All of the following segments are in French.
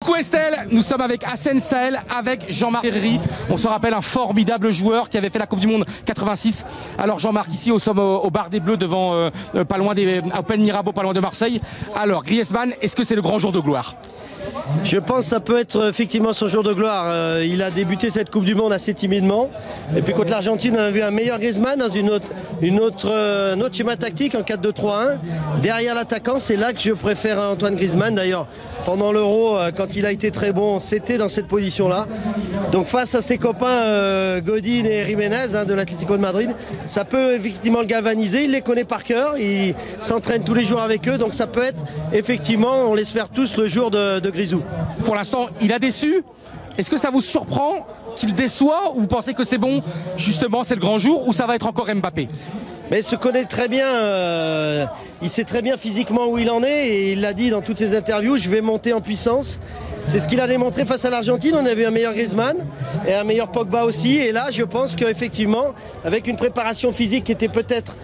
beaucoup Estelle, nous sommes avec Hassen Sahel, avec Jean-Marc Ferreri. On se rappelle un formidable joueur qui avait fait la Coupe du Monde 86. Alors Jean-Marc, ici nous sommes au bar des Bleus devant, pas loin des Open Mirabeau, pas loin de Marseille. Alors Griezmann, est-ce que c'est le grand jour de gloire? Je pense que ça peut être effectivement son jour de gloire. Il a débuté cette Coupe du Monde assez timidement. Et puis contre l'Argentine, on a vu un meilleur Griezmann dans un autre schéma tactique en 4-2-3-1. Derrière l'attaquant, c'est là que je préfère Antoine Griezmann. D'ailleurs, pendant l'Euro, quand il a été très bon, c'était dans cette position-là. Donc face à ses copains Godin et Jiménez de l'Atlético de Madrid, ça peut effectivement le galvaniser. Il les connaît par cœur, il s'entraîne tous les jours avec eux. Donc ça peut être effectivement, on l'espère tous, le jour de Grisou. Pour l'instant, il a déçu. Est-ce que ça vous surprend qu'il déçoit ou vous pensez que c'est bon, justement, c'est le grand jour ou ça va être encore Mbappé? Mais il se connaît très bien, il sait très bien physiquement où il en est et il l'a dit dans toutes ses interviews, je vais monter en puissance. C'est ce qu'il a démontré face à l'Argentine, on avait un meilleur Griezmann et un meilleur Pogba aussi. Et là, je pense qu'effectivement, avec une préparation physique qui était peut-être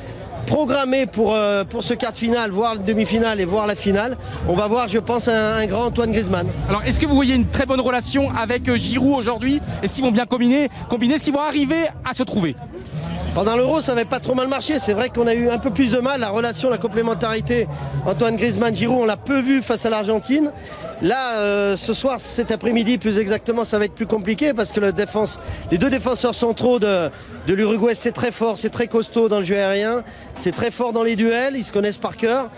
programmé pour ce quart de finale, voire la demi-finale et voire la finale. On va voir, je pense, un grand Antoine Griezmann. Alors, est-ce que vous voyez une très bonne relation avec Giroud aujourd'hui? Est-ce qu'ils vont bien combiner? Est-ce qu'ils vont arriver à se trouver? Pendant l'Euro, ça n'avait pas trop mal marché. C'est vrai qu'on a eu un peu plus de mal. La relation, la complémentarité, Antoine Griezmann-Giroud, on l'a peu vu face à l'Argentine. Là, ce soir, cet après-midi, plus exactement, ça va être plus compliqué parce que les deux défenseurs centraux de l'Uruguay, c'est très fort, c'est très costaud dans le jeu aérien, c'est très fort dans les duels, ils se connaissent par cœur.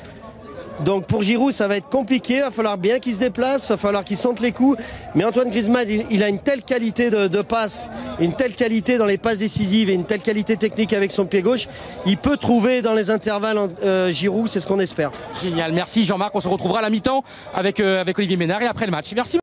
Donc pour Giroud, ça va être compliqué, il va falloir bien qu'il se déplace, il va falloir qu'il sente les coups. Mais Antoine Griezmann, il a une telle qualité de passe, une telle qualité dans les passes décisives et une telle qualité technique avec son pied gauche. Il peut trouver dans les intervalles Giroud, c'est ce qu'on espère. Génial, merci Jean-Marc, on se retrouvera à la mi-temps avec Olivier Ménard et après le match. Merci.